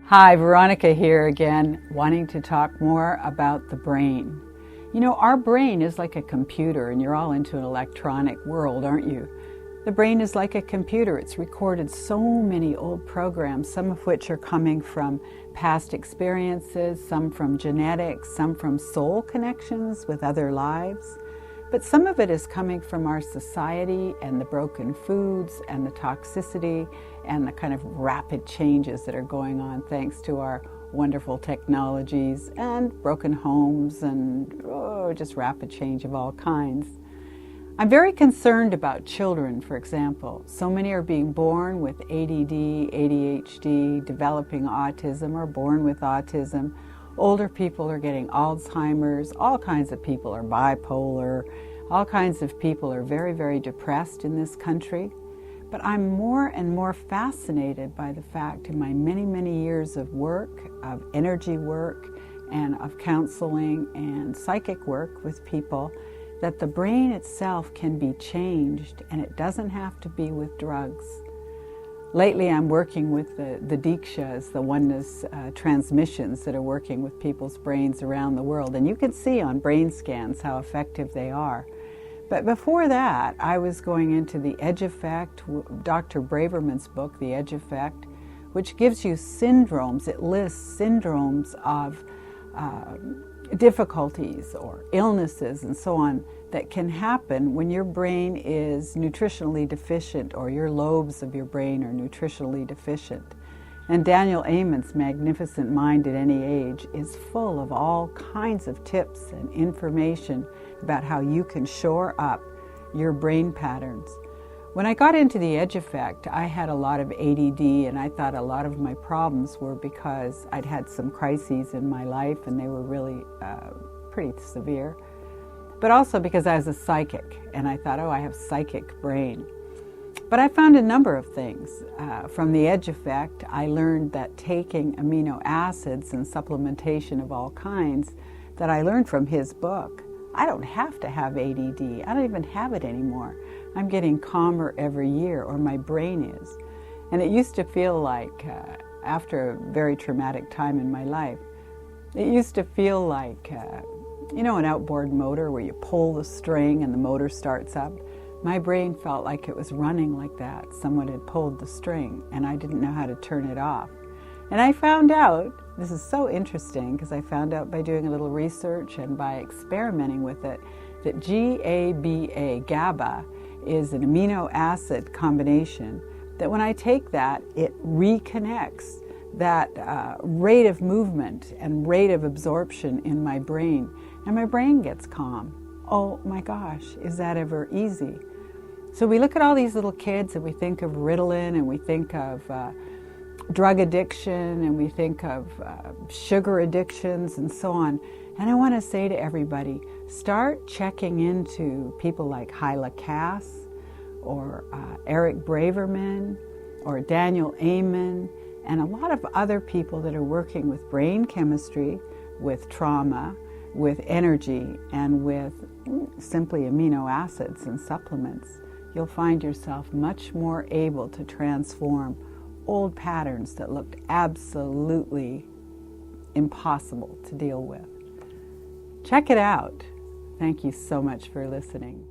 Hi, Veronica here again, wanting to talk more about the brain. You know, our brain is like a computer, and you're all into an electronic world, aren't you? The brain is like a computer. It's recorded so many old programs, some of which are coming from past experiences, some from genetics, some from soul connections with other lives. But some of it is coming from our society and the broken foods and the toxicity and the kind of rapid changes that are going on thanks to our wonderful technologies and broken homes and just rapid change of all kinds. I'm very concerned about children, for example. So many are being born with ADD, ADHD, developing autism, or born with autism. Older people are getting Alzheimer's. All kinds of people are bipolar. All kinds of people are very, very depressed in this country. But I'm more and more fascinated by the fact in my many, many years of work, of energy work, and of counseling and psychic work with people, that the brain itself can be changed, and it doesn't have to be with drugs. Lately, I'm working with the Dikshas, the oneness transmissions that are working with people's brains around the world. And you can see on brain scans how effective they are. But before that, I was going into the Edge Effect, Dr. Braverman's book, The Edge Effect, which gives you syndromes. It lists syndromes of difficulties or illnesses and so on that can happen when your brain is nutritionally deficient or your lobes of your brain are nutritionally deficient. And Daniel Amen's magnificent Mind at Any Age is full of all kinds of tips and information about how you can shore up your brain patterns. When I got into the Edge Effect, I had a lot of ADD, and I thought a lot of my problems were because I'd had some crises in my life, and they were really pretty severe. But also because I was a psychic, and I thought, I have psychic brain. But I found a number of things. From the Edge Effect, I learned that taking amino acids and supplementation of all kinds that I learned from his book, I don't have to have ADD. I don't even have it anymore. I'm getting calmer every year, or my brain is. And it used to feel like, after a very traumatic time in my life, it used to feel like, an outboard motor where you pull the string and the motor starts up. My brain felt like it was running like that. Someone had pulled the string, and I didn't know how to turn it off. And I found out, this is so interesting, because I found out by doing a little research and by experimenting with it, that GABA is an amino acid combination that when I take that, it reconnects that rate of movement and rate of absorption in my brain, and my brain gets calm. Oh my gosh, is that ever easy? So we look at all these little kids and we think of Ritalin, and we think of drug addiction, and we think of sugar addictions and so on. And I want to say to everybody, start checking into people like Hyla Cass or Eric Braverman or Daniel Amen and a lot of other people that are working with brain chemistry, with trauma, with energy, and with simply amino acids and supplements. You'll find yourself much more able to transform old patterns that looked absolutely impossible to deal with. Check it out. Thank you so much for listening.